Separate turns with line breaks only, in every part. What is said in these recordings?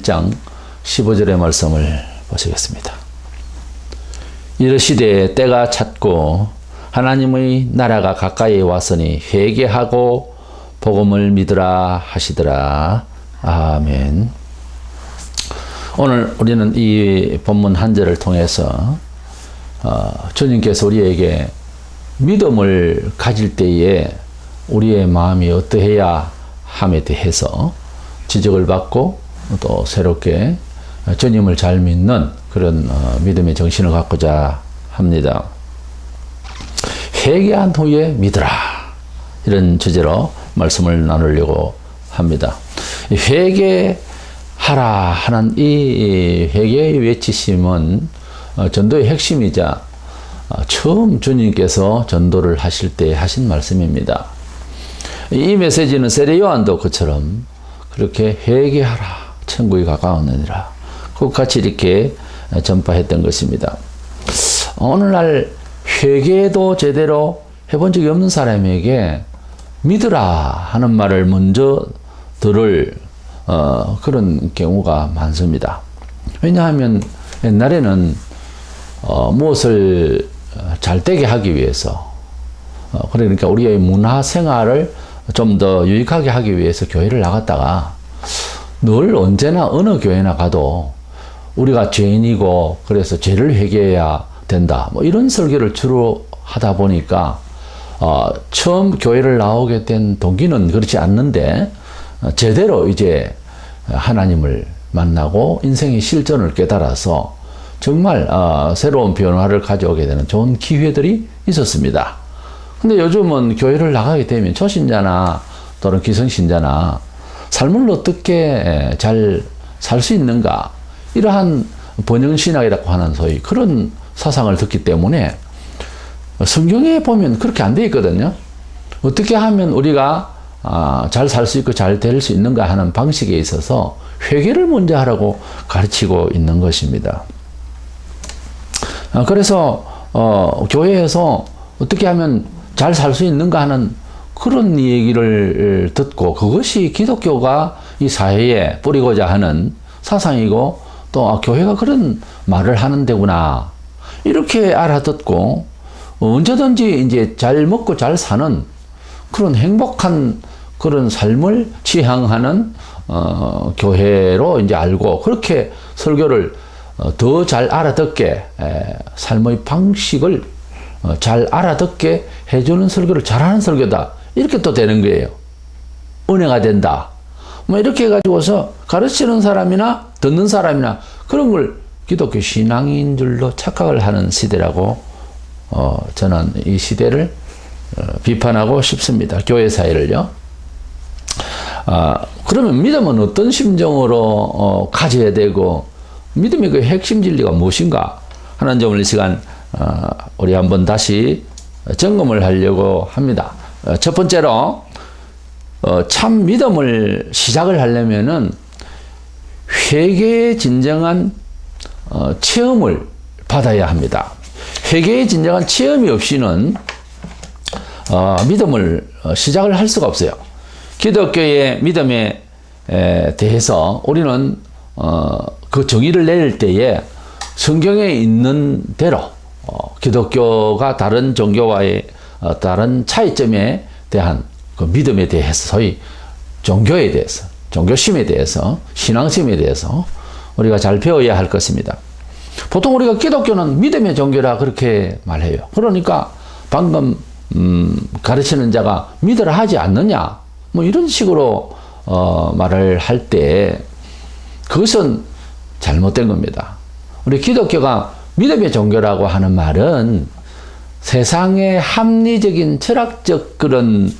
1장 15절의 말씀을 보시겠습니다. 이르시되 때가 찼고 하나님의 나라가 가까이 왔으니 회개하고 복음을 믿으라 하시더라. 아멘. 오늘 우리는 이 본문 한 절을 통해서 주님께서 우리에게 믿음을 가질 때에 우리의 마음이 어떠해야 함에 대해서 지적을 받고 또 새롭게 주님을 잘 믿는 그런 믿음의 정신을 갖고자 합니다. 회개한 후에 믿으라, 이런 주제로 말씀을 나누려고 합니다. 회개하라 하는 이 회개의 외치심은 전도의 핵심이자 처음 주님께서 전도를 하실 때 하신 말씀입니다. 이 메시지는 세례 요한도 그처럼 그렇게 회개하라, 천국이 가까웠느니라, 그것같이 이렇게 전파했던 것입니다. 오늘날 회개도 제대로 해본 적이 없는 사람에게 믿으라 하는 말을 먼저 들을 그런 경우가 많습니다. 왜냐하면 옛날에는 무엇을 잘되게 하기 위해서, 그러니까 우리의 문화 생활을 좀 더 유익하게 하기 위해서 교회를 나갔다가 늘 언제나 어느 교회나 가도 우리가 죄인이고 그래서 죄를 회개해야 된다, 뭐 이런 설교를 주로 하다 보니까 처음 교회를 나오게 된 동기는 그렇지 않는데 제대로 이제 하나님을 만나고 인생의 실전을 깨달아서 정말 새로운 변화를 가져오게 되는 좋은 기회들이 있었습니다. 근데 요즘은 교회를 나가게 되면 초신자나 또는 기성신자나 삶을 어떻게 잘 살 수 있는가, 이러한 번영신학이라고 하는 소위 그런 사상을 듣기 때문에 성경에 보면 그렇게 안 돼 있거든요. 어떻게 하면 우리가 잘 살 수 있고 잘 될 수 있는가 하는 방식에 있어서 회개를 먼저 하라고 가르치고 있는 것입니다. 그래서 교회에서 어떻게 하면 잘 살 수 있는가 하는 그런 얘기를 듣고 그것이 기독교가 이 사회에 뿌리고자 하는 사상이고 또 교회가 그런 말을 하는 데구나, 이렇게 알아듣고 언제든지 이제 잘 먹고 잘 사는 그런 행복한 그런 삶을 지향하는 교회로 이제 알고 그렇게 설교를 더 잘 알아듣게, 삶의 방식을 잘 알아듣게 해주는 설교를 잘하는 설교다, 이렇게 또 되는 거예요. 은혜가 된다, 뭐 이렇게 해가지고서 가르치는 사람이나 듣는 사람이나 그런 걸 기독교 신앙인 줄로 착각을 하는 시대라고 저는 이 시대를 비판하고 싶습니다. 교회 사회를요. 그러면 믿음은 어떤 심정으로 가져야 되고 믿음의 그 핵심 진리가 무엇인가 하는 점을 이 시간 우리 한번 다시 점검을 하려고 합니다. 첫 번째로 참 믿음을 시작을 하려면은 회개의 진정한 체험을 받아야 합니다. 회개의 진정한 체험이 없이는 믿음을 시작을 할 수가 없어요. 기독교의 믿음에 대해서 우리는 그 정의를 내릴 때에 성경에 있는 대로 기독교가 다른 종교와의 다른 차이점에 대한 그 믿음에 대해서, 소위 종교에 대해서, 종교심에 대해서, 신앙심에 대해서 우리가 잘 배워야 할 것입니다. 보통 우리가 기독교는 믿음의 종교라 그렇게 말해요. 그러니까 방금 가르치는 자가 믿으라 하지 않느냐, 뭐 이런 식으로 말을 할 때 그것은 잘못된 겁니다. 우리 기독교가 믿음의 종교라고 하는 말은 세상의 합리적인 철학적 그런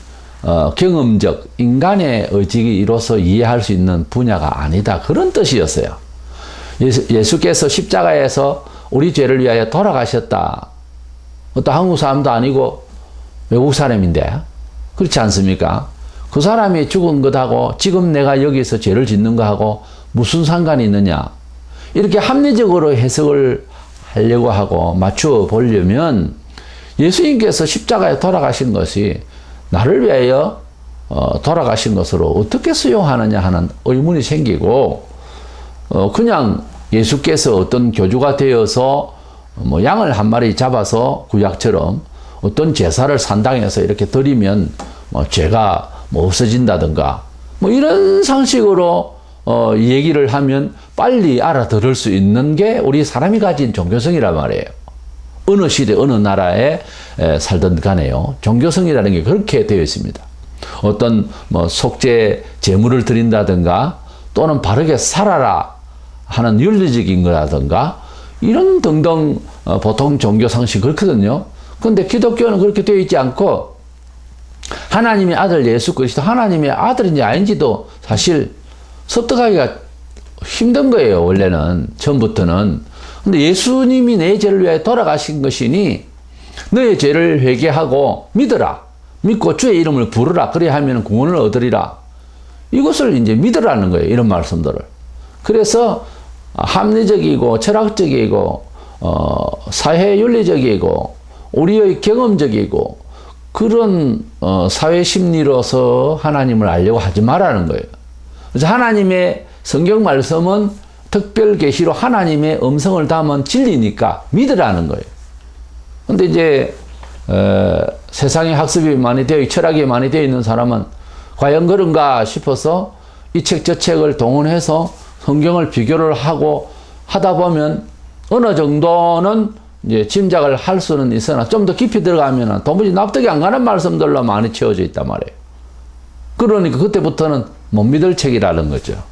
경험적 인간의 의지로서 이해할 수 있는 분야가 아니다, 그런 뜻이었어요. 예수께서 십자가에서 우리 죄를 위하여 돌아가셨다. 또 한국 사람도 아니고 외국 사람인데 그렇지 않습니까? 그 사람이 죽은 것하고 지금 내가 여기서 죄를 짓는 것하고 무슨 상관이 있느냐, 이렇게 합리적으로 해석을 하려고 하고 맞추어 보려면 예수님께서 십자가에 돌아가신 것이 나를 위하여 돌아가신 것으로 어떻게 수용하느냐 하는 의문이 생기고, 그냥 예수께서 어떤 교주가 되어서 뭐 양을 한 마리 잡아서 구약처럼 어떤 제사를 산당에서 이렇게 드리면 뭐 죄가 뭐 없어진다든가 뭐 이런 상식으로 얘기를 하면 빨리 알아들을 수 있는 게 우리 사람이 가진 종교성이란 말이에요. 어느 시대 어느 나라에 살든 간에요. 종교성이라는 게 그렇게 되어 있습니다. 어떤 뭐 속죄 제물을 드린다든가 또는 바르게 살아라 하는 윤리적인 거라든가 이런 등등 보통 종교 상식이 그렇거든요. 그런데 기독교는 그렇게 되어 있지 않고 하나님의 아들 예수 그리스도 하나님의 아들인지 아닌지도 사실 섭득하기가 힘든 거예요. 원래는 처음부터는. 근데 예수님이 내 죄를 위해 돌아가신 것이니 너의 죄를 회개하고 믿어라. 믿고 주의 이름을 부르라. 그래야 하면 구원을 얻으리라. 이것을 이제 믿으라는 거예요. 이런 말씀들을. 그래서 합리적이고 철학적이고 사회윤리적이고 우리의 경험적이고 그런 사회 심리로서 하나님을 알려고 하지 말라는 거예요. 그래서 하나님의 성경 말씀은 특별 계시로 하나님의 음성을 담은 진리니까 믿으라는 거예요. 근데 이제 세상에 학습이 많이 되어 철학이 많이 되어 있는 사람은 과연 그런가 싶어서 이 책 저 책을 동원해서 성경을 비교를 하고 하다 보면 어느 정도는 이제 짐작을 할 수는 있으나 좀 더 깊이 들어가면 도무지 납득이 안 가는 말씀들로 많이 채워져 있단 말이에요. 그러니까 그때부터는 못 믿을 책이라는 거죠.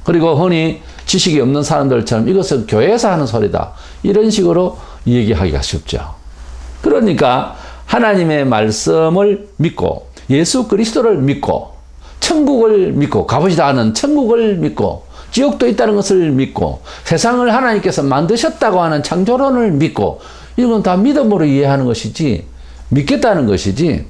그리고 흔히 지식이 없는 사람들처럼 이것은 교회에서 하는 소리다. 이런 식으로 얘기하기가 쉽죠. 그러니까 하나님의 말씀을 믿고 예수 그리스도를 믿고 천국을 믿고 가보지도 않은 천국을 믿고 지옥도 있다는 것을 믿고 세상을 하나님께서 만드셨다고 하는 창조론을 믿고 이건 다 믿음으로 이해하는 것이지 믿겠다는 것이지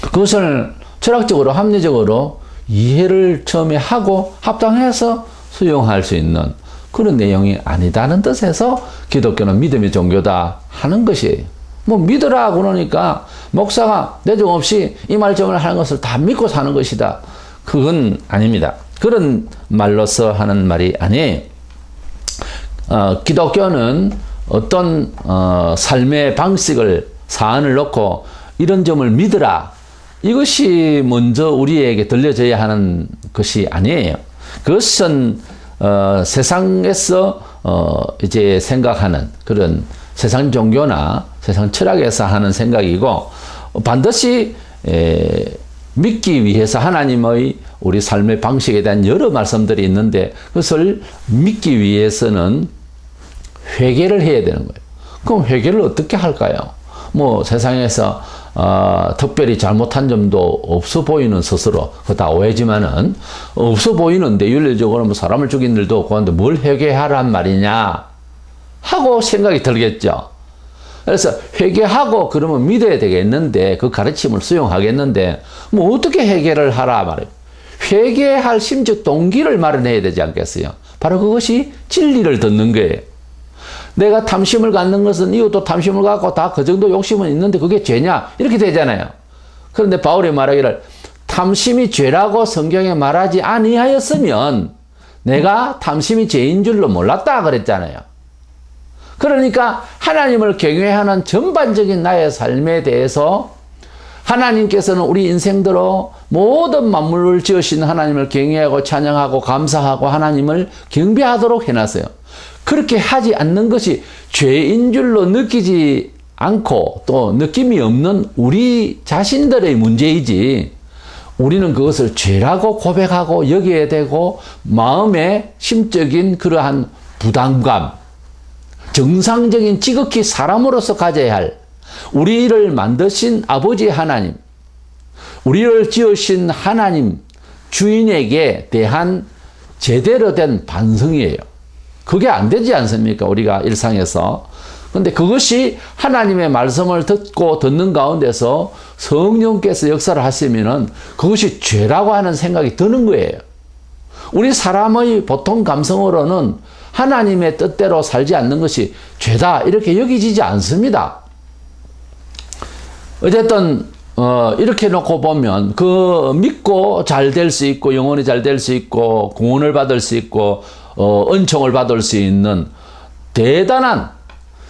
그것을 철학적으로 합리적으로 이해를 처음에 하고 합당해서 수용할 수 있는 그런 내용이 아니다는 뜻에서 기독교는 믿음의 종교다 하는 것이에요. 뭐 믿으라 그러니까 목사가 내정 없이 이 말씀을 하는 것을 다 믿고 사는 것이다. 그건 아닙니다. 그런 말로서 하는 말이 아니에요. 기독교는 어떤 삶의 방식을 사안을 놓고 이런 점을 믿으라. 이것이 먼저 우리에게 들려져야 하는 것이 아니에요. 그것은 세상에서 이제 생각하는 그런 세상 종교나 세상 철학에서 하는 생각이고 반드시 믿기 위해서 하나님의 우리 삶의 방식에 대한 여러 말씀들이 있는데 그것을 믿기 위해서는 회개를 해야 되는 거예요. 그럼 회개를 어떻게 할까요? 뭐 세상에서 특별히 잘못한 점도 없어 보이는 스스로 그거 다 오해지만은 없어 보이는데 윤리적으로 뭐 사람을 죽인 일도 없고 한데 뭘 회개하란 말이냐 하고 생각이 들겠죠. 그래서 회개하고 그러면 믿어야 되겠는데 그 가르침을 수용하겠는데 뭐 어떻게 회개를 하라 말이에요. 회개할 심적 동기를 마련해야 되지 않겠어요. 바로 그것이 진리를 듣는 거예요. 내가 탐심을 갖는 것은 이웃도 탐심을 갖고 다 그 정도 욕심은 있는데 그게 죄냐? 이렇게 되잖아요. 그런데 바울이 말하기를 탐심이 죄라고 성경에 말하지 아니하였으면 내가 탐심이 죄인 줄로 몰랐다 그랬잖아요. 그러니까 하나님을 경외하는 전반적인 나의 삶에 대해서 하나님께서는 우리 인생대로 모든 만물을 지으신 하나님을 경외하고 찬양하고 감사하고 하나님을 경배하도록 해놨어요. 그렇게 하지 않는 것이 죄인 줄로 느끼지 않고 또 느낌이 없는 우리 자신들의 문제이지 우리는 그것을 죄라고 고백하고 여겨야 되고 마음의 심적인 그러한 부담감 정상적인 지극히 사람으로서 가져야 할 우리를 만드신 아버지 하나님 우리를 지으신 하나님 주인에게 대한 제대로 된 반성이에요. 그게 안 되지 않습니까? 우리가 일상에서. 근데 그것이 하나님의 말씀을 듣는 가운데서 성령께서 역사를 하시면은 그것이 죄라고 하는 생각이 드는 거예요. 우리 사람의 보통 감성으로는 하나님의 뜻대로 살지 않는 것이 죄다 이렇게 여기지지 않습니다. 어쨌든 이렇게 놓고 보면 그 믿고 잘 될 수 있고 영혼이 잘 될 수 있고 구원을 받을 수 있고 은총을 받을 수 있는 대단한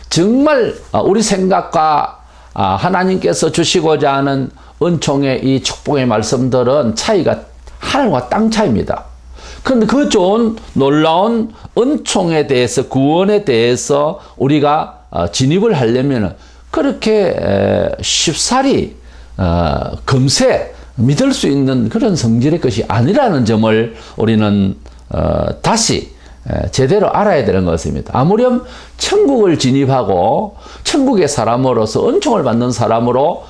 정말 우리 생각과 하나님께서 주시고자 하는 은총의 이 축복의 말씀들은 차이가 하늘과 땅 차이입니다. 그런데 그 좋은 놀라운 은총에 대해서 구원에 대해서 우리가 진입을 하려면 그렇게 쉽사리 금세 믿을 수 있는 그런 성질의 것이 아니라는 점을 우리는 다시 제대로 알아야 되는 것입니다. 아무렴 천국을 진입하고 천국의 사람으로서 은총을 받는 사람으로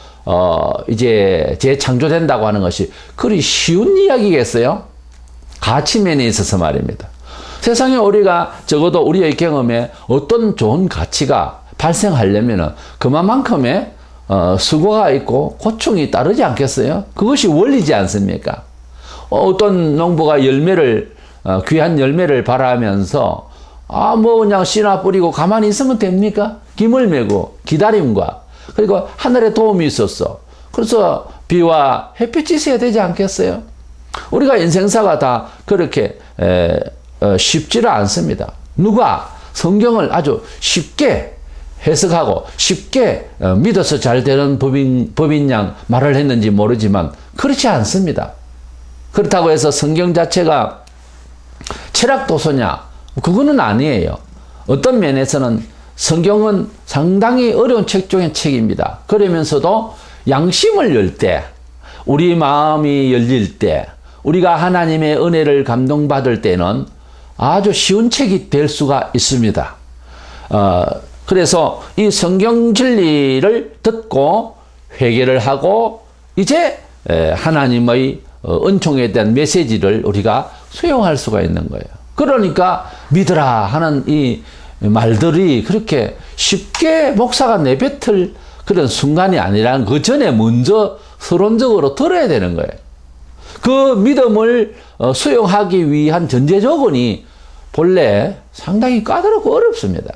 이제 재창조된다고 하는 것이 그리 쉬운 이야기겠어요? 가치면에 있어서 말입니다. 세상에 우리가 적어도 우리의 경험에 어떤 좋은 가치가 발생하려면 그만큼의 수고가 있고 고충이 따르지 않겠어요? 그것이 원리지 않습니까? 어떤 농부가 귀한 열매를 바라면서 뭐 그냥 씨나 뿌리고 가만히 있으면 됩니까? 김을 메고 기다림과 그리고 하늘의 도움이 있었어. 그래서 비와 햇빛이 있어야 되지 않겠어요? 우리가 인생사가 다 그렇게 쉽지를 않습니다. 누가 성경을 아주 쉽게 해석하고 쉽게 믿어서 잘 되는 법인 양 말을 했는지 모르지만 그렇지 않습니다. 그렇다고 해서 성경 자체가 철학도서냐? 그거는 아니에요. 어떤 면에서는 성경은 상당히 어려운 책 중에 책입니다. 그러면서도 양심을 열 때, 우리 마음이 열릴 때, 우리가 하나님의 은혜를 감동받을 때는 아주 쉬운 책이 될 수가 있습니다. 그래서 이 성경 진리를 듣고 회개를 하고 이제 하나님의 은총에 대한 메시지를 우리가 수용할 수가 있는 거예요. 그러니까 믿으라 하는 이 말들이 그렇게 쉽게 목사가 내뱉을 그런 순간이 아니라 그 전에 먼저 서론적으로 들어야 되는 거예요. 그 믿음을 수용하기 위한 전제 조건이 본래 상당히 까다롭고 어렵습니다.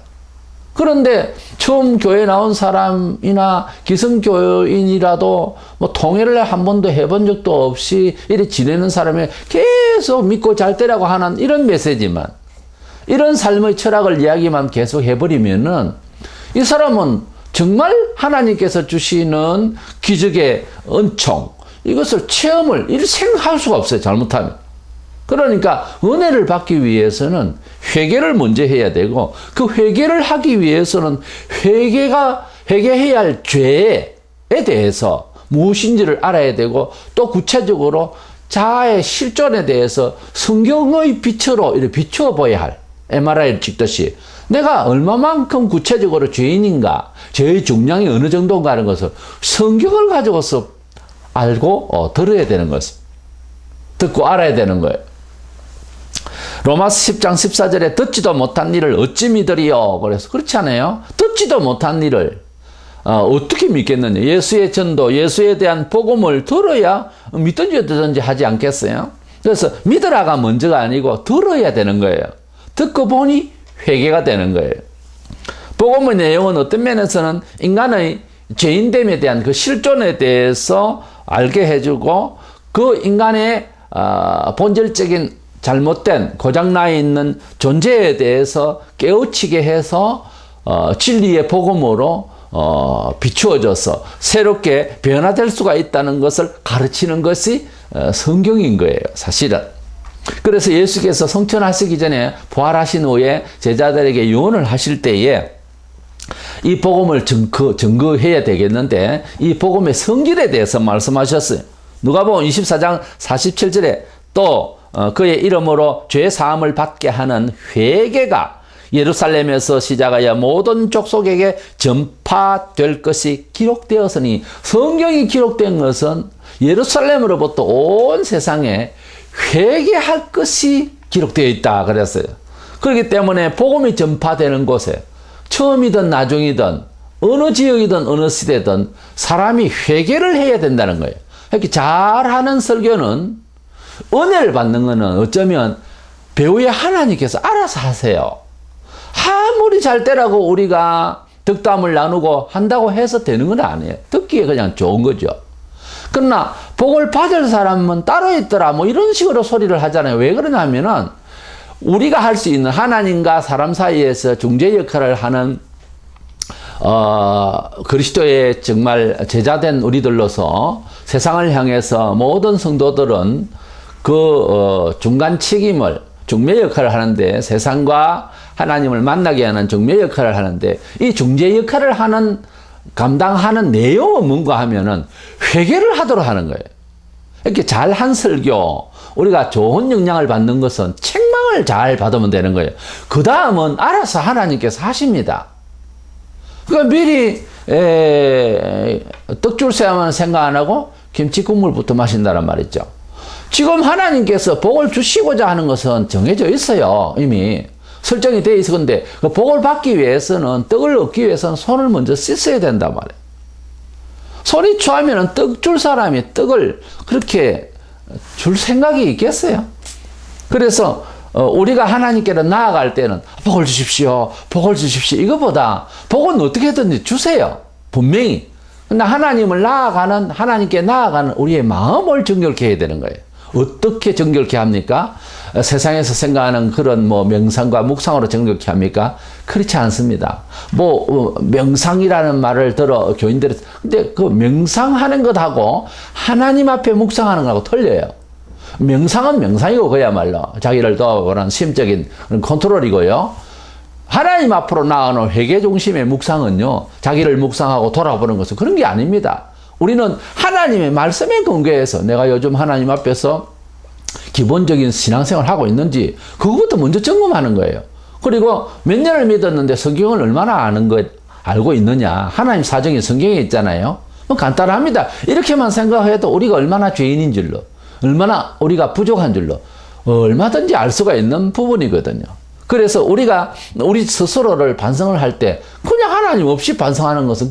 그런데 처음 교회 나온 사람이나 기성교인이라도 뭐 통회를 한 번도 해본 적도 없이 이렇게 지내는 사람이 계속 믿고 잘 되라고 하는 이런 메시지만, 이런 삶의 철학을 이야기만 계속 해버리면은 이 사람은 정말 하나님께서 주시는 기적의 은총, 이것을 체험을 일생할 수가 없어요. 잘못하면. 그러니까 은혜를 받기 위해서는 회개를 먼저 해야 되고, 그 회개를 하기 위해서는 회개해야 할 죄에 대해서 무엇인지를 알아야 되고, 또 구체적으로 자아의 실존에 대해서 성경의 빛으로 이렇게 비추어 보여야 할, MRI를 찍듯이 내가 얼마만큼 구체적으로 죄인인가, 죄의 중량이 어느 정도인가 하는 것을 성경을 가지고서 알고 들어야 되는 것입니다. 듣고 알아야 되는 거예요. 로마서 10장 14절에 듣지도 못한 일을 어찌 믿으리요? 그래서 그렇지 않아요? 듣지도 못한 일을 어떻게 믿겠느냐? 예수의 전도, 예수에 대한 복음을 들어야 믿든지 듣든지 하지 않겠어요? 그래서 믿으라가 먼저가 아니고 들어야 되는 거예요. 듣고 보니 회개가 되는 거예요. 복음의 내용은 어떤 면에서는 인간의 죄인됨에 대한 그 실존에 대해서 알게 해주고, 그 인간의 본질적인 잘못된 고장나 있는 존재에 대해서 깨우치게 해서 진리의 복음으로 비추어져서 새롭게 변화될 수가 있다는 것을 가르치는 것이 성경인 거예요, 사실은. 그래서 예수께서 성천하시기 전에 부활하신 후에 제자들에게 유언을 하실 때에 이 복음을 증거해야 되겠는데, 이 복음의 성질에 대해서 말씀하셨어요. 누가복음 24장 47절에 또 그의 이름으로 죄 사함을 받게 하는 회개가 예루살렘에서 시작하여 모든 족속에게 전파될 것이 기록되었으니, 성경이 기록된 것은 예루살렘으로부터 온 세상에 회개할 것이 기록되어 있다 그랬어요. 그렇기 때문에 복음이 전파되는 곳에 처음이든 나중이든 어느 지역이든 어느 시대든 사람이 회개를 해야 된다는 거예요. 이렇게 잘하는 설교는, 은혜를 받는 것은 어쩌면 배우의 하나님께서 알아서 하세요. 아무리 잘 되라고 우리가 덕담을 나누고 한다고 해서 되는 건 아니에요. 듣기에 그냥 좋은 거죠. 그러나 복을 받을 사람은 따로 있더라 뭐 이런 식으로 소리를 하잖아요. 왜 그러냐면은 우리가 할 수 있는 하나님과 사람 사이에서 중재 역할을 하는 그리스도의 정말 제자된 우리들로서 세상을 향해서 모든 성도들은 그 중간 책임을 중매 역할을 하는데, 세상과 하나님을 만나게 하는 중매 역할을 하는데, 이 중재 역할을 감당하는 내용은 뭔가 하면은 회개를 하도록 하는 거예요. 이렇게 잘한 설교, 우리가 좋은 영향을 받는 것은 책망을 잘 받으면 되는 거예요. 그 다음은 알아서 하나님께서 하십니다. 그러니까 미리 떡줄 새야만 생각 안 하고 김치 국물부터 마신다는 말이죠. 지금 하나님께서 복을 주시고자 하는 것은 정해져 있어요. 이미 설정이 되어 있어. 근데 그 복을 받기 위해서는, 떡을 얻기 위해서는 손을 먼저 씻어야 된단 말이에요. 손이 추하면 떡 줄 사람이 떡을 그렇게 줄 생각이 있겠어요? 그래서 우리가 하나님께로 나아갈 때는 복을 주십시오, 복을 주십시오, 이거보다 복은 어떻게든지 주세요, 분명히. 근데 하나님께 나아가는 우리의 마음을 정결케 해야 되는 거예요. 어떻게 정결케 합니까? 세상에서 생각하는 그런 명상과 묵상으로 정결케 합니까? 그렇지 않습니다. 명상이라는 말을 들어 교인들이, 근데 그 명상하는 것하고 하나님 앞에 묵상하는 것하고 틀려요. 명상은 명상이고 그야말로 자기를 도와보는 심적인 컨트롤이고요. 하나님 앞으로 나아가는 회개 중심의 묵상은요, 자기를 묵상하고 돌아보는 것은 그런 게 아닙니다. 우리는 하나님의 말씀에 근거해서 내가 요즘 하나님 앞에서 기본적인 신앙생활을 하고 있는지 그것부터 먼저 점검하는 거예요. 그리고 몇 년을 믿었는데 성경을 얼마나 알고 있느냐. 하나님 사정이 성경에 있잖아요. 간단합니다. 이렇게만 생각해도 우리가 얼마나 죄인인 줄로, 얼마나 우리가 부족한 줄로 얼마든지 알 수가 있는 부분이거든요. 그래서 우리가 우리 스스로를 반성을 할 때 그냥 하나님 없이 반성하는 것은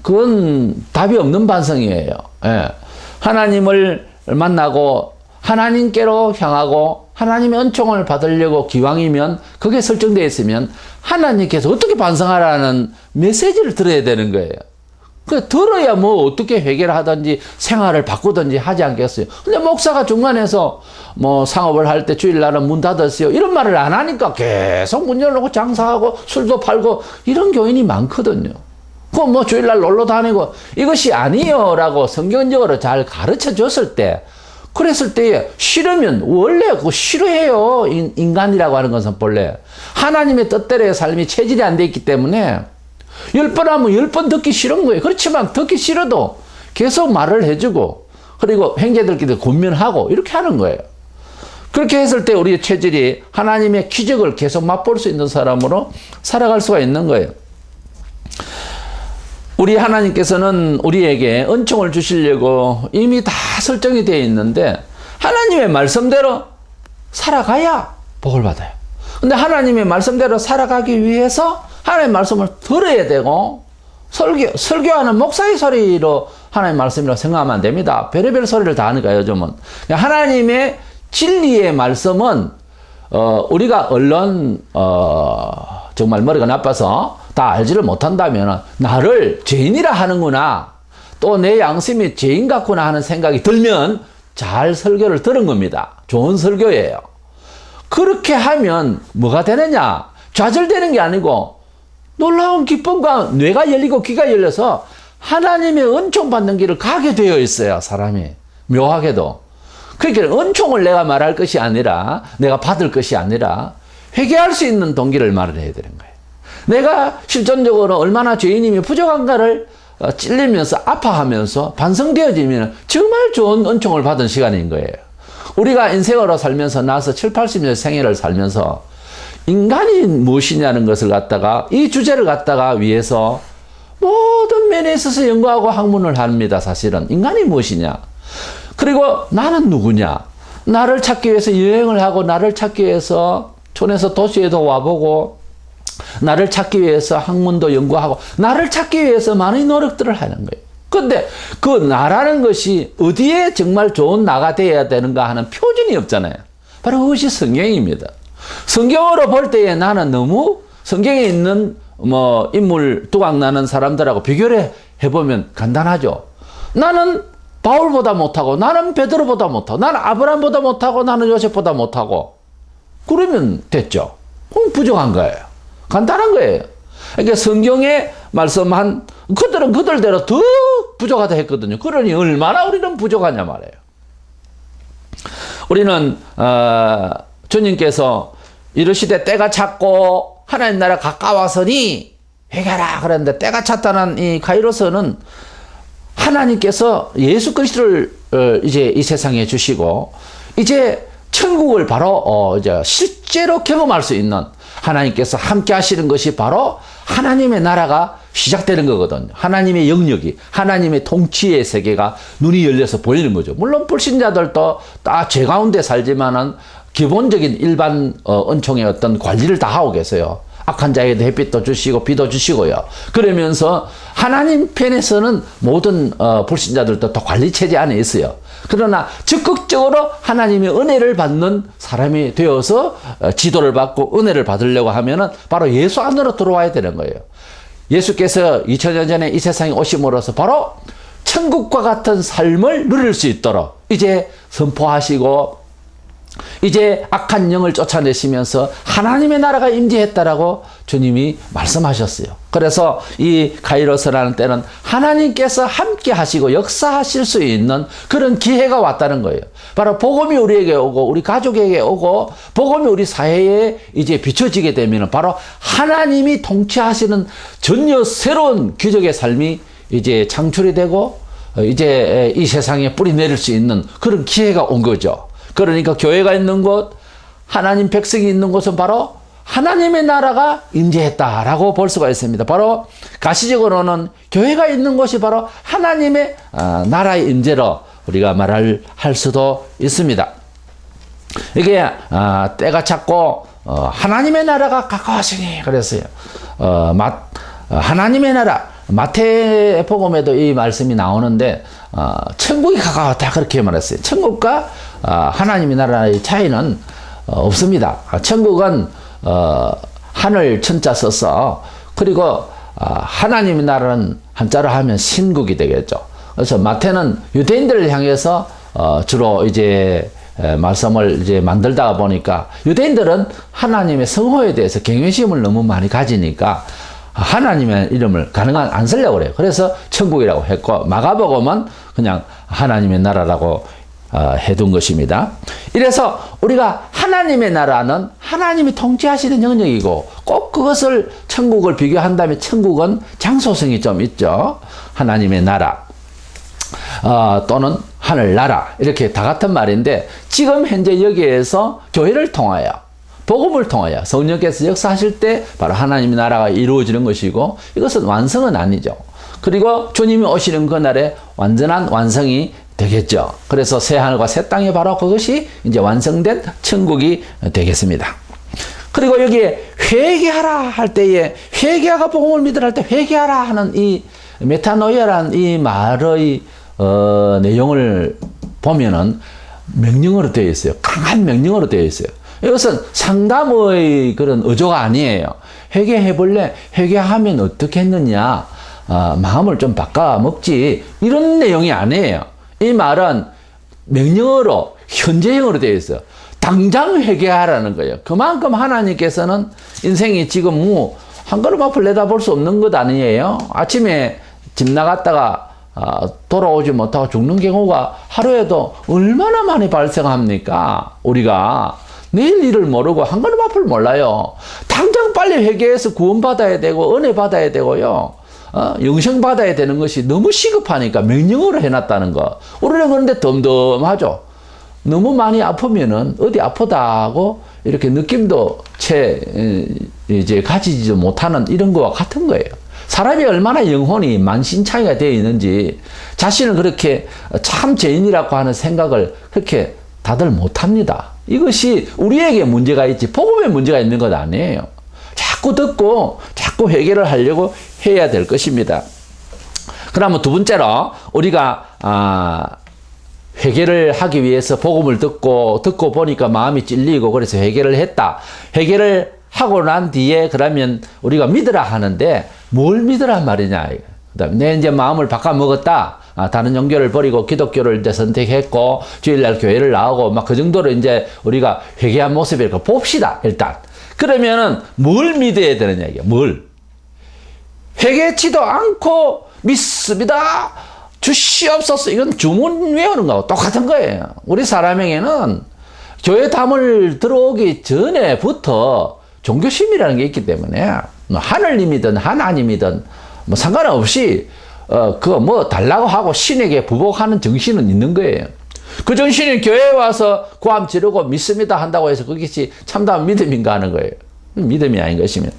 그건 답이 없는 반성이에요. 예. 하나님을 만나고 하나님께로 향하고 하나님의 은총을 받으려고 기왕이면 그게 설정되어 있으면 하나님께서 어떻게 반성하라는 메시지를 들어야 되는 거예요. 그 들어야 어떻게 회개를 하든지 생활을 바꾸든지 하지 않겠어요. 근데 목사가 중간에서 상업을 할 때 주일날은 문 닫으세요, 이런 말을 안 하니까 계속 문 열어놓고 장사하고 술도 팔고 이런 교인이 많거든요. 주일날 놀러 다니고 이것이 아니요 라고 성경적으로 잘 가르쳐 줬을 때, 그랬을 때에 싫으면 원래 그거 싫어해요. 인간이라고 하는 것은 본래 하나님의 뜻대로의 삶이 체질이 안 돼 있기 때문에 10번 하면 10번 듣기 싫은 거예요. 그렇지만 듣기 싫어도 계속 말을 해주고, 그리고 형제들끼리 권면하고 이렇게 하는 거예요. 그렇게 했을 때 우리의 체질이 하나님의 기적을 계속 맛볼 수 있는 사람으로 살아갈 수가 있는 거예요. 우리 하나님께서는 우리에게 은총을 주시려고 이미 다 설정이 되어 있는데, 하나님의 말씀대로 살아가야 복을 받아요. 근데 하나님의 말씀대로 살아가기 위해서 하나님의 말씀을 들어야 되고, 설교하는 목사의 소리로 하나님의 말씀이라고 생각하면 안 됩니다. 별의별 소리를 다 하니까 요즘은. 하나님의 진리의 말씀은 우리가 얼른 정말 머리가 나빠서 다 알지를 못한다면 나를 죄인이라 하는구나, 또 내 양심이 죄인 같구나 하는 생각이 들면 잘 설교를 들은 겁니다. 좋은 설교예요. 그렇게 하면 뭐가 되느냐? 좌절되는 게 아니고 놀라운 기쁨과 뇌가 열리고 귀가 열려서 하나님의 은총 받는 길을 가게 되어 있어요, 사람이. 묘하게도. 그러니까 은총을 내가 말할 것이 아니라, 내가 받을 것이 아니라 회개할 수 있는 동기를 말을 해야 되는 거예요. 내가 실존적으로 얼마나 죄인임이 부족한가를 찔리면서 아파하면서 반성되어지면 정말 좋은 은총을 받은 시간인 거예요. 우리가 인생으로 살면서 나서 7, 80년 생애를 살면서 인간이 무엇이냐는 것을 갖다가, 이 주제를 갖다가 위해서 모든 면에 있어서 연구하고 학문을 합니다. 사실은 인간이 무엇이냐, 그리고 나는 누구냐, 나를 찾기 위해서 여행을 하고, 나를 찾기 위해서 촌에서 도시에도 와보고, 나를 찾기 위해서 학문도 연구하고, 나를 찾기 위해서 많은 노력들을 하는 거예요. 근데 그 나라는 것이 어디에 정말 좋은 나가 되어야 되는가 하는 표준이 없잖아요. 바로 그것이 성경입니다. 성경으로 볼 때에 나는 너무 성경에 있는 인물 두각 나는 사람들하고 비교를 해보면 간단하죠. 나는 바울보다 못하고, 나는 베드로보다 못하고, 나는 아브라함보다 못하고, 나는 요셉보다 못하고, 그러면 됐죠. 그럼 부족한 거예요. 간단한 거예요. 그러니까 성경에 말씀한 그들은 그들대로 더 부족하다 했거든요. 그러니 얼마나 우리는 부족하냐 말이에요. 우리는 주님께서 이르시되 때가 찼고 하나님 나라 가까워서니 회개하라 그랬는데, 때가 찼다는 이 가이로스는 하나님께서 예수 그리스도를 이제 이 세상에 주시고 이제 천국을 바로 이제 실제로 경험할 수 있는, 하나님께서 함께 하시는 것이 바로 하나님의 나라가 시작되는 거거든요. 하나님의 영역이, 하나님의 통치의 세계가 눈이 열려서 보이는 거죠. 물론 불신자들도 다 죄 가운데 살지만은 기본적인 일반 은총의 어떤 관리를 다 하고 계세요. 악한 자에게도 햇빛도 주시고 비도 주시고요. 그러면서 하나님 편에서는 모든 불신자들도 또 관리 체제 안에 있어요. 그러나 적극적으로 하나님의 은혜를 받는 사람이 되어서 지도를 받고 은혜를 받으려고 하면은 바로 예수 안으로 들어와야 되는 거예요. 예수께서 2000년 전에 이 세상에 오심으로써 바로 천국과 같은 삶을 누릴 수 있도록 이제 선포하시고, 이제 악한 영을 쫓아내시면서 하나님의 나라가 임재했다라고 주님이 말씀하셨어요. 그래서 이 가이로스라는 때는 하나님께서 함께 하시고 역사하실 수 있는 그런 기회가 왔다는 거예요. 바로 복음이 우리에게 오고 우리 가족에게 오고 복음이 우리 사회에 이제 비춰지게 되면 바로 하나님이 통치하시는 전혀 새로운 기적의 삶이 이제 창출이 되고 이제 이 세상에 뿌리 내릴 수 있는 그런 기회가 온 거죠. 그러니까 교회가 있는 곳, 하나님 백성이 있는 곳은 바로 하나님의 나라가 임재했다라고 볼 수가 있습니다. 바로 가시적으로는 교회가 있는 곳이 바로 하나님의 나라의 임재로 우리가 할 수도 있습니다. 이게 때가 찼고 하나님의 나라가 가까웠으니 그랬어요. 하나님의 나라, 마태복음에도 이 말씀이 나오는데 천국이 가까웠다 그렇게 말했어요. 천국과 하나님의 나라의 차이는 없습니다. 천국은 하늘 천자 써서, 그리고 하나님의 나라는 한자로 하면 신국이 되겠죠. 그래서 마태는 유대인들을 향해서 주로 이제 말씀을 이제 만들다가 보니까 유대인들은 하나님의 성호에 대해서 경외심을 너무 많이 가지니까 하나님의 이름을 가능한 안 쓰려고 그래요. 그래서 천국이라고 했고, 마가복음은 그냥 하나님의 나라라고 해둔 것입니다. 이래서 우리가 하나님의 나라는 하나님이 통치하시는 영역이고, 꼭 그것을 천국을 비교한다면 천국은 장소성이 좀 있죠. 하나님의 나라 또는 하늘나라 이렇게 다 같은 말인데, 지금 현재 여기에서 교회를 통하여 복음을 통하여 성령께서 역사하실 때 바로 하나님의 나라가 이루어지는 것이고, 이것은 완성은 아니죠. 그리고 주님이 오시는 그날에 완전한 완성이 되겠죠. 그래서 새 하늘과 새 땅이 바로 그것이 이제 완성된 천국이 되겠습니다. 그리고 여기에 회개하라 할 때에, 회개하고 복음을 믿으라 할 때 회개하라 하는 이 메타노이아라는 이 말의 내용을 보면은 명령어로 되어 있어요. 강한 명령어로 되어 있어요. 이것은 상담의 그런 의조가 아니에요. 회개해볼래? 회개하면 어떻게 했느냐? 마음을 좀 바꿔먹지. 이런 내용이 아니에요. 이 말은 명령어로, 현재형으로 되어 있어요. 당장 회개하라는 거예요. 그만큼 하나님께서는 인생이 지금 뭐 한 걸음 앞을 내다볼 수 없는 것 아니에요. 아침에 집 나갔다가 돌아오지 못하고 죽는 경우가 하루에도 얼마나 많이 발생합니까? 우리가 내일 일을 모르고 한 걸음 앞을 몰라요. 당장 빨리 회개해서 구원받아야 되고 은혜 받아야 되고요. 영생 받아야 되는 것이 너무 시급하니까 명령으로 해놨다는 거. 우리는 그런데 덤덤하죠. 너무 많이 아프면은 어디 아프다고 이렇게 느낌도 이제 가지지 못하는 이런 거와 같은 거예요. 사람이 얼마나 영혼이 만신창이가 되어 있는지 자신을 그렇게 참 죄인이라고 하는 생각을 그렇게 다들 못합니다. 이것이 우리에게 문제가 있지 복음에 문제가 있는 것 아니에요. 자꾸 듣고 자꾸 회개를 하려고 해야 될 것입니다. 그러면 두 번째로 우리가 회개를 하기 위해서 복음을 듣고 보니까 마음이 찔리고 그래서 회개를 했다. 회개를 하고 난 뒤에 그러면 우리가 믿으라 하는데 뭘 믿으란 말이냐. 그다음에 내 이제 마음을 바꿔 먹었다. 다른 종교를 버리고 기독교를 이제 선택했고 주일날 교회를 나오고 막 그 정도로 이제 우리가 회개한 모습을 봅시다. 일단 그러면은 뭘 믿어야 되느냐 이게 뭘 회개치도 않고 믿습니다. 주시옵소서 이건 주문 외우는 거하고 똑같은 거예요. 우리 사람에게는 교회 담을 들어오기 전에부터 종교심이라는 게 있기 때문에 하늘님이든 하나님이든 뭐 상관없이 그거 뭐 달라고 하고 신에게 부복하는 정신은 있는 거예요. 그 정신이 교회에 와서 고함 지르고 믿습니다 한다고 해서 그것이 참다운 믿음인가 하는 거예요. 믿음이 아닌 것이면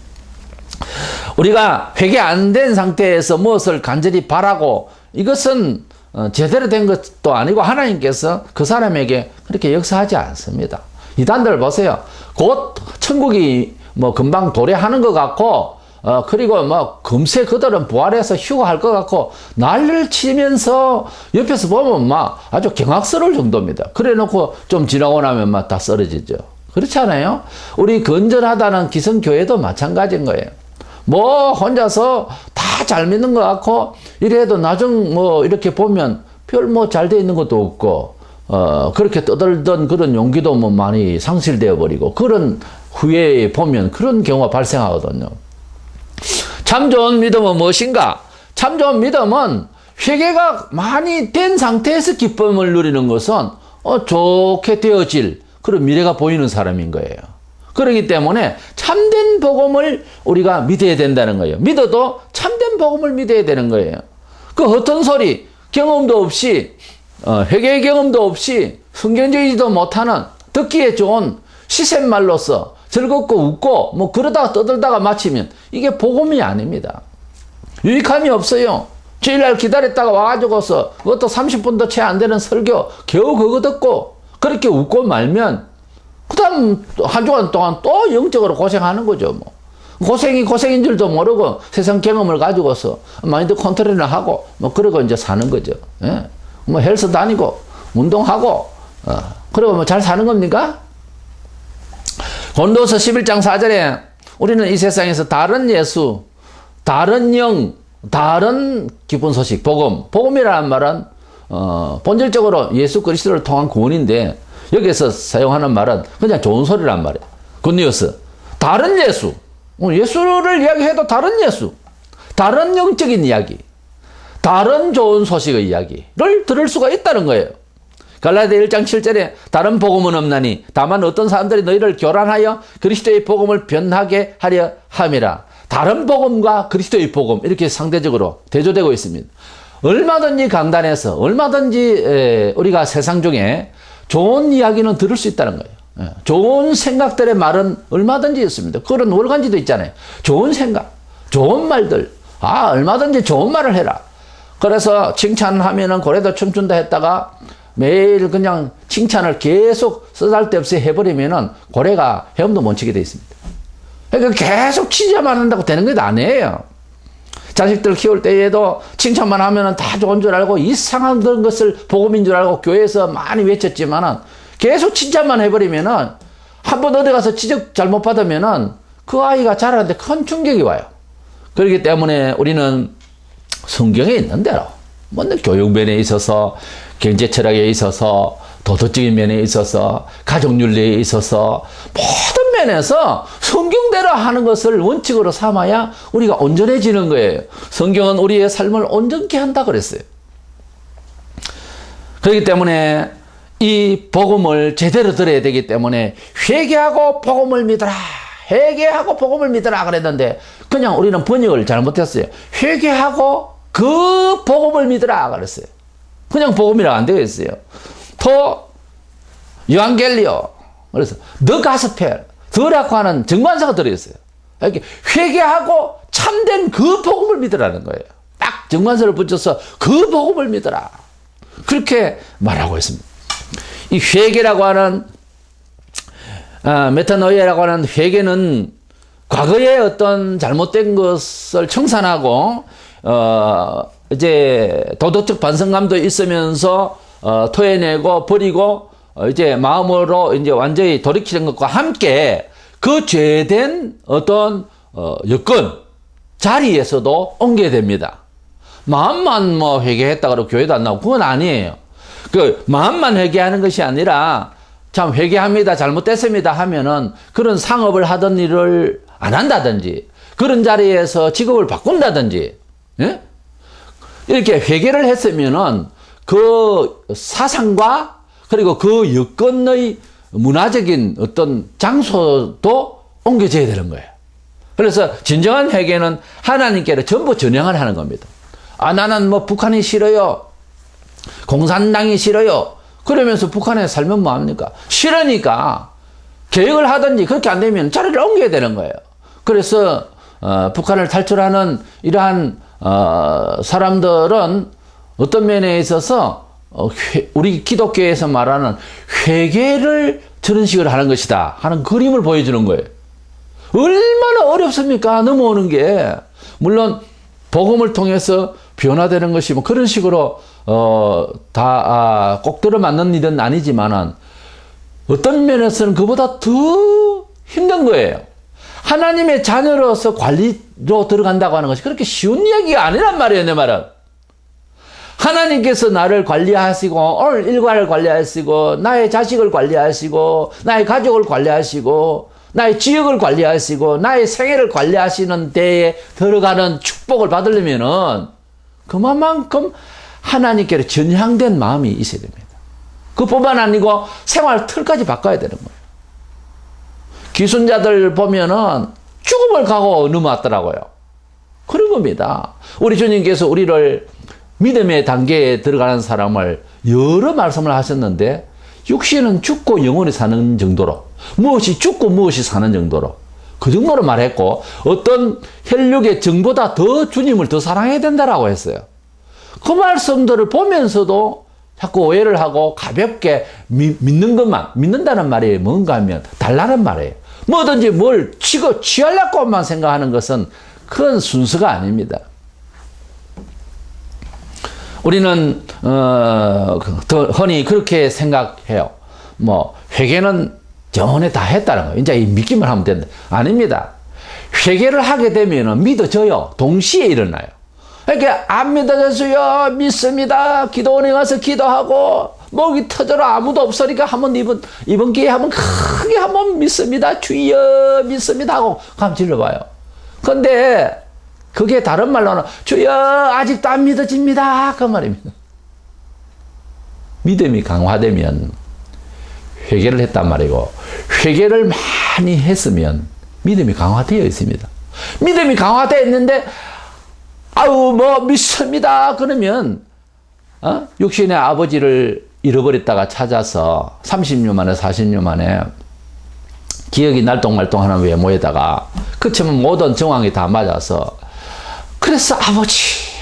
우리가 회개 안 된 상태에서 무엇을 간절히 바라고 이것은 제대로 된 것도 아니고 하나님께서 그 사람에게 그렇게 역사하지 않습니다. 이단들 보세요. 곧 천국이 뭐 금방 도래하는 것 같고 그리고 뭐 금세 그들은 부활해서 휴가할 것 같고 난리를 치면서 옆에서 보면 막 아주 경악스러울 정도입니다. 그래 놓고 좀 지나고 나면 막 다 쓰러지죠. 그렇지 않아요? 우리 건전하다는 기성교회도 마찬가지인 거예요. 뭐 혼자서 다 잘 믿는 것 같고 이래도 나중 뭐 이렇게 보면 별 뭐 잘 돼 있는 것도 없고 그렇게 떠들던 그런 용기도 뭐 많이 상실되어 버리고 그런 후에 보면 그런 경우가 발생하거든요. 참 좋은 믿음은 무엇인가? 참 좋은 믿음은 회개가 많이 된 상태에서 기쁨을 누리는 것은 좋게 되어질 그런 미래가 보이는 사람인 거예요. 그렇기 때문에 참된 복음을 우리가 믿어야 된다는 거예요. 믿어도 참된 복음을 믿어야 되는 거예요. 그 어떤 소리 경험도 없이 회개의 경험도 없이 성경적이지도 못하는 듣기에 좋은 시샘말로서 즐겁고 웃고 뭐 그러다가 떠들다가 마치면 이게 복음이 아닙니다. 유익함이 없어요. 주일날 기다렸다가 와가지고서 그것도 30분도 채 안 되는 설교 겨우 그거 듣고 그렇게 웃고 말면 그 다음 한 주간 동안 또 영적으로 고생하는 거죠. 뭐. 고생이 고생인 줄도 모르고 세상 경험을 가지고서 마인드 컨트롤을 하고 뭐 그러고 이제 사는 거죠. 예? 뭐 헬스 다니고 운동하고 그리고 뭐 잘 사는 겁니까? 고린도서 11장 4절에 우리는 이 세상에서 다른 예수, 다른 영, 다른 기쁜 소식, 복음이라는 말은 본질적으로 예수 그리스도를 통한 구원인데 여기서 사용하는 말은 그냥 좋은 소리란 말이에요. 굿뉴스. 다른 예수. 예수를 이야기해도 다른 예수. 다른 영적인 이야기. 다른 좋은 소식의 이야기를 들을 수가 있다는 거예요. 갈라디아 1장 7절에 다른 복음은 없나니 다만 어떤 사람들이 너희를 교란하여 그리스도의 복음을 변하게 하려 함이라. 다른 복음과 그리스도의 복음 이렇게 상대적으로 대조되고 있습니다. 얼마든지 강단에서 얼마든지 우리가 세상 중에 좋은 이야기는 들을 수 있다는 거예요. 좋은 생각들의 말은 얼마든지 있습니다. 그런 월간지도 있잖아요. 좋은 생각, 좋은 말들. 얼마든지 좋은 말을 해라. 그래서 칭찬하면은 고래도 춤춘다 했다가 매일 그냥 칭찬을 계속 쓰잘데없이 해버리면은 고래가 헤엄도 못 치게 돼 있습니다. 그러니까 계속 치자만 한다고 되는 게 아니에요. 자식들 키울 때에도 칭찬만 하면은 다 좋은 줄 알고 이상한 그런 것을 복음인 줄 알고 교회에서 많이 외쳤지만은 계속 칭찬만 해버리면은 한번 어디 가서 지적 잘못 받으면은 그 아이가 자라는데 큰 충격이 와요. 그렇기 때문에 우리는 성경에 있는 대로 뭐 교육 면에 있어서 경제 철학에 있어서 도덕적인 면에 있어서 가족윤리에 있어서 모든 면에서 성경대로 하는 것을 원칙으로 삼아야 우리가 온전해지는 거예요. 성경은 우리의 삶을 온전케 한다 그랬어요. 그렇기 때문에 이 복음을 제대로 들어야 되기 때문에 회개하고 복음을 믿어라. 회개하고 복음을 믿어라 그랬는데 그냥 우리는 번역을 잘못했어요. 회개하고 그 복음을 믿어라 그랬어요. 그냥 복음이라 안 되어 있어요. 더 요한겔리오 그래서 더 가스펠 더라고 하는 정관사가 들어있어요. 이렇게 회개하고 참된 그 복음을 믿으라는 거예요. 딱 정관사를 붙여서 그 복음을 믿어라. 그렇게 말하고 있습니다. 이 회개라고 하는 메타노이아라고 하는 회개는 과거의 어떤 잘못된 것을 청산하고 이제 도덕적 반성감도 있으면서 토해내고 버리고 이제 마음으로 이제 완전히 돌이키는 것과 함께 그 죄된 어떤 여건 자리에서도 옮겨야 됩니다. 마음만 뭐 회개했다 그러고 교회도 안 나오고 그건 아니에요. 그 마음만 회개하는 것이 아니라 참 회개합니다. 잘못됐습니다 하면은 그런 상업을 하던 일을 안 한다든지 그런 자리에서 직업을 바꾼다든지 예? 이렇게 회개를 했으면은 그 사상과 그리고 그 여건의 문화적인 어떤 장소도 옮겨져야 되는 거예요. 그래서 진정한 회개는 하나님께로 전부 전향을 하는 겁니다. 아, 나는 뭐 북한이 싫어요. 공산당이 싫어요. 그러면서 북한에 살면 뭐합니까? 싫으니까 계획을 하든지 그렇게 안 되면 자리를 옮겨야 되는 거예요. 그래서 북한을 탈출하는 이러한 사람들은 어떤 면에 있어서 우리 기독교에서 말하는 회개를 저런 식으로 하는 것이다 하는 그림을 보여주는 거예요. 얼마나 어렵습니까? 넘어오는 게. 물론 복음을 통해서 변화되는 것이 뭐 그런 식으로 꼭 들어맞는 일은 아니지만은 어떤 면에서는 그보다 더 힘든 거예요. 하나님의 자녀로서 관리로 들어간다고 하는 것이 그렇게 쉬운 이야기가 아니란 말이에요, 내 말은. 하나님께서 나를 관리하시고 오늘 일과를 관리하시고 나의 자식을 관리하시고 나의 가족을 관리하시고 나의 지역을 관리하시고 나의 생애를 관리하시는 데에 들어가는 축복을 받으려면은 그만큼 하나님께로 전향된 마음이 있어야 됩니다. 그뿐만 아니고 생활 틀까지 바꿔야 되는 거예요. 기순자들 보면은 죽음을 가고 넘어왔더라고요. 그런 겁니다. 우리 주님께서 우리를 믿음의 단계에 들어가는 사람을 여러 말씀을 하셨는데 육신은 죽고 영원히 사는 정도로 무엇이 죽고 무엇이 사는 정도로 그 정도로 말했고 어떤 혈육의 정보다 더 주님을 더 사랑해야 된다라고 했어요. 그 말씀들을 보면서도 자꾸 오해를 하고 가볍게 믿는 것만 믿는다는 말이 뭔가 하면 달라는 말이에요. 뭐든지 뭘 취하려고만 생각하는 것은 그건 순서가 아닙니다. 우리는 더 흔히 그렇게 생각해요. 뭐 회개는 전에 다 했다는 거예요. 이제 믿기만 하면 된다. 아닙니다. 회개를 하게 되면 믿어져요. 동시에 일어나요. 그러니까 안 믿어졌어요. 믿습니다. 기도원에 가서 기도하고 목이 터져라 아무도 없으니까 한번 이번 기회에 한번 크게 한번 믿습니다. 주여 믿습니다 하고 한번 질러봐요. 근데 그게 다른 말로는 주여 아직도 안 믿어집니다 그 말입니다. 믿음이 강화되면 회개를 했단 말이고 회개를 많이 했으면 믿음이 강화되어 있습니다. 믿음이 강화되어 있는데 아우 뭐 믿습니다 그러면 육신의 아버지를 잃어버렸다가 찾아서 30년 만에 40년 만에 기억이 날똥말똥하는 외모에다가 그치면 모든 정황이 다 맞아서 그래서 아버지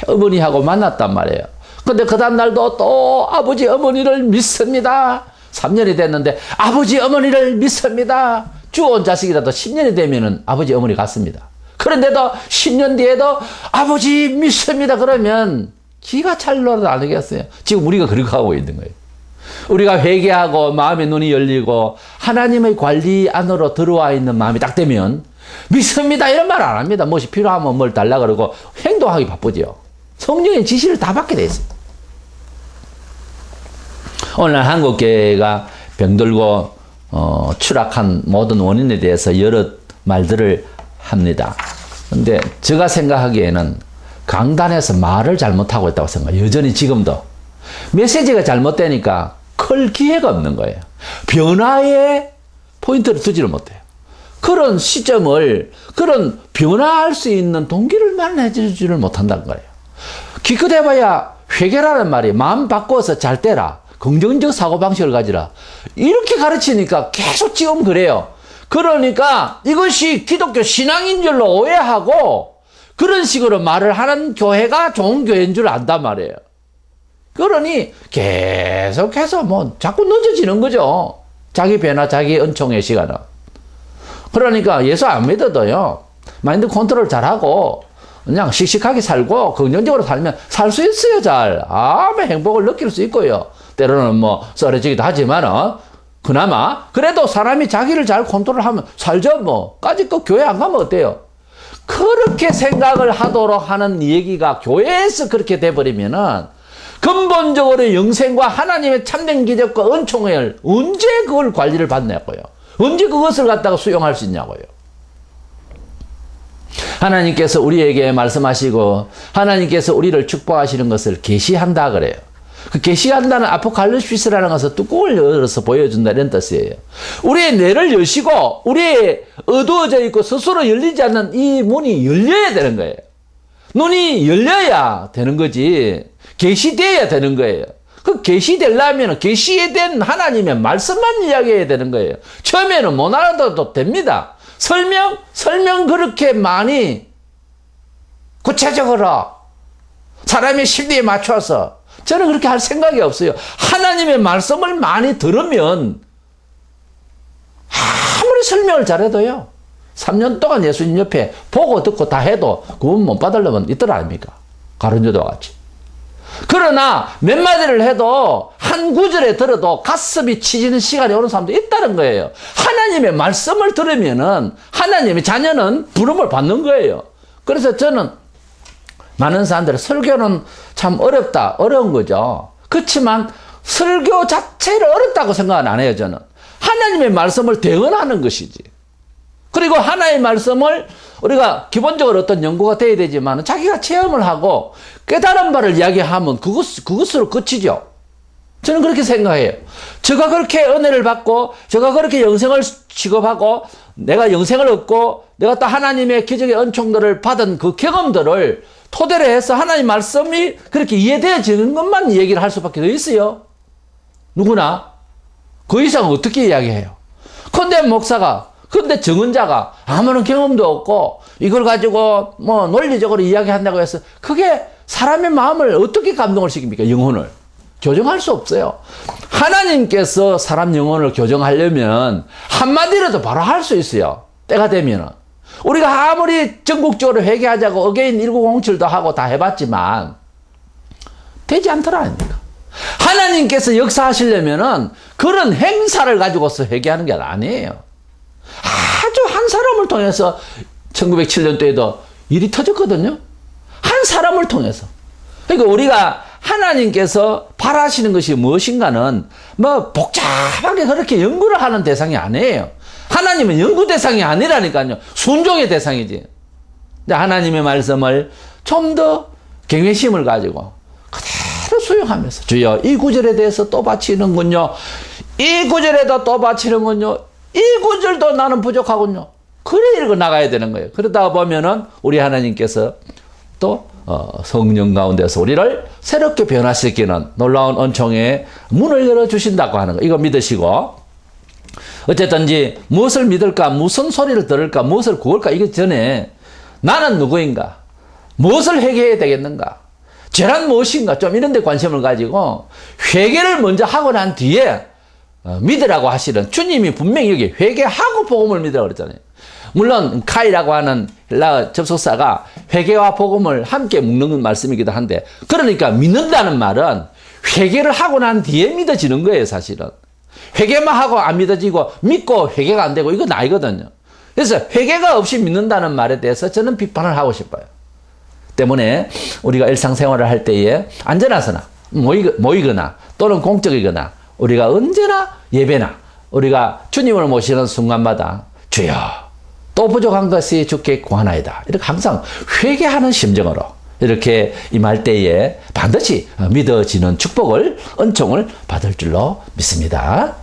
어머니하고 만났단 말이에요. 근데 그 다음 날도 또 아버지 어머니를 믿습니다. 3년이 됐는데 아버지 어머니를 믿습니다. 주온 자식이라도 10년이 되면은 아버지 어머니 같습니다. 그런데도 10년 뒤에도 아버지 믿습니다 그러면 기가 찰러도 안 되겠어요. 지금 우리가 그렇게 하고 있는 거예요. 우리가 회개하고 마음의 눈이 열리고 하나님의 관리 안으로 들어와 있는 마음이 딱 되면 믿습니다 이런 말 안 합니다. 무엇이 필요하면 뭘 달라 그러고 행동하기 바쁘죠. 성령의 지시를 다 받게 돼 있어요. 오늘 한국교회가 병들고 추락한 모든 원인에 대해서 여러 말들을 합니다. 근데 제가 생각하기에는 강단에서 말을 잘못하고 있다고 생각해요. 여전히 지금도 메시지가 잘못되니까 클 기회가 없는 거예요. 변화에 포인트를 두지를 못해요. 그런 시점을 그런 변화할 수 있는 동기를 마련해주지를 못한다는 거예요. 기껏해봐야 회개라는 말이 마음 바꿔서 잘 되라 긍정적 사고방식을 가지라 이렇게 가르치니까 계속 지금 그래요. 그러니까 이것이 기독교 신앙인 줄로 오해하고 그런 식으로 말을 하는 교회가 좋은 교회인 줄 안단 말이에요. 그러니 계속해서 뭐 자꾸 늦어지는 거죠. 자기 변화, 자기 은총의 시간은. 그러니까 예수 안 믿어도요. 마인드 컨트롤 잘하고 그냥 씩씩하게 살고 긍정적으로 살면 살 수 있어요. 잘. 아무 행복을 느낄 수 있고요. 때로는 뭐 썰어지기도 하지만은 그나마 그래도 사람이 자기를 잘 컨트롤하면 살죠 뭐. 까짓 거 교회 안 가면 어때요? 그렇게 생각을 하도록 하는 얘기가 교회에서 그렇게 돼버리면은 근본적으로 영생과 하나님의 참된 기적과 은총을 언제 그걸 관리를 받냐고요. 언제 그것을 갖다가 수용할 수 있냐고요. 하나님께서 우리에게 말씀하시고 하나님께서 우리를 축복하시는 것을 계시한다 그래요. 그 계시한다는 아포칼립시스라는 것은 뚜껑을 열어서 보여준다 이런 뜻이에요. 우리의 뇌를 여시고 우리의 어두워져 있고 스스로 열리지 않는 이 문이 열려야 되는 거예요. 눈이 열려야 되는 거지 계시되어야 되는 거예요. 그 계시되려면 계시에 된 하나님의 말씀만 이야기해야 되는 거예요. 처음에는 못 알아도 됩니다. 설명 그렇게 많이 구체적으로 사람의 심리에 맞춰서 저는 그렇게 할 생각이 없어요. 하나님의 말씀을 많이 들으면 아무리 설명을 잘해도요 3년 동안 예수님 옆에 보고 듣고 다 해도 구원 못 받으려면 있더라 아닙니까? 가룟유다와 같이. 그러나 몇 마디를 해도 한 구절에 들어도 가슴이 치지는 시간이 오는 사람도 있다는 거예요. 하나님의 말씀을 들으면은 하나님의 자녀는 부름을 받는 거예요. 그래서 저는 많은 사람들은 설교는 참 어려운 거죠. 그렇지만 설교 자체를 어렵다고 생각은 안 해요, 저는. 하나님의 말씀을 대언하는 것이지. 그리고 하나님의 말씀을 우리가 기본적으로 어떤 연구가 돼야 되지만 자기가 체험을 하고 깨달은 바를 이야기하면 그것으로 끝이죠. 저는 그렇게 생각해요. 제가 그렇게 은혜를 받고 제가 그렇게 영생을 취급하고 내가 영생을 얻고 내가 또 하나님의 기적의 은총들을 받은 그 경험들을 토대로 해서 하나님 말씀이 그렇게 이해되어지는 것만 얘기를 할 수밖에 없어요. 누구나. 그 이상 어떻게 이야기해요? 근데 목사가, 근데 정은자가 아무런 경험도 없고 이걸 가지고 뭐 논리적으로 이야기한다고 해서 그게 사람의 마음을 어떻게 감동을 시킵니까? 영혼을. 교정할 수 없어요. 하나님께서 사람 영혼을 교정하려면 한마디라도 바로 할 수 있어요. 때가 되면은. 우리가 아무리 전국적으로 회개하자고 어게인 1907도 하고 다 해봤지만 되지 않더라 아닙니까? 하나님께서 역사하시려면은 그런 행사를 가지고서 회개하는 게 아니에요. 아주 한 사람을 통해서 1907년도에도 일이 터졌거든요. 한 사람을 통해서. 그러니까 우리가 하나님께서 바라시는 것이 무엇인가는 뭐 복잡하게 그렇게 연구를 하는 대상이 아니에요. 하나님은 연구 대상이 아니라니까요. 순종의 대상이지. 근데 하나님의 말씀을 좀 더 경외심을 가지고 그대로 수용하면서 주여 이 구절에 대해서 또 바치는군요. 이 구절에도 또 바치는군요. 이 구절도 나는 부족하군요. 그래 읽어 나가야 되는 거예요. 그러다 보면은 우리 하나님께서 또 성령 가운데서 우리를 새롭게 변화시키는 놀라운 은총의 문을 열어주신다고 하는 거. 이거 믿으시고 어쨌든지 무엇을 믿을까, 무슨 소리를 들을까, 무엇을 구할까 이게 전에 나는 누구인가, 무엇을 회개해야 되겠는가, 죄란 무엇인가 좀 이런 데 관심을 가지고 회개를 먼저 하고 난 뒤에 믿으라고 하시는 주님이 분명히 여기 회개하고 복음을 믿으라고 그랬잖아요. 물론 카이라고 하는 헬라어 접속사가 회개와 복음을 함께 묶는 말씀이기도 한데 그러니까 믿는다는 말은 회개를 하고 난 뒤에 믿어지는 거예요. 사실은 회개만 하고 안 믿어지고 믿고 회개가 안 되고 이건 아니거든요. 그래서 회개가 없이 믿는다는 말에 대해서 저는 비판을 하고 싶어요. 때문에 우리가 일상생활을 할 때에 안전하서나 모이거나 또는 공적이거나 우리가 언제나 예배나 우리가 주님을 모시는 순간마다 주여 또 부족한 것이 주께 구하나이다. 이렇게 항상 회개하는 심정으로 이렇게 임할 때에 반드시 믿어지는 축복을, 은총을 받을 줄로 믿습니다.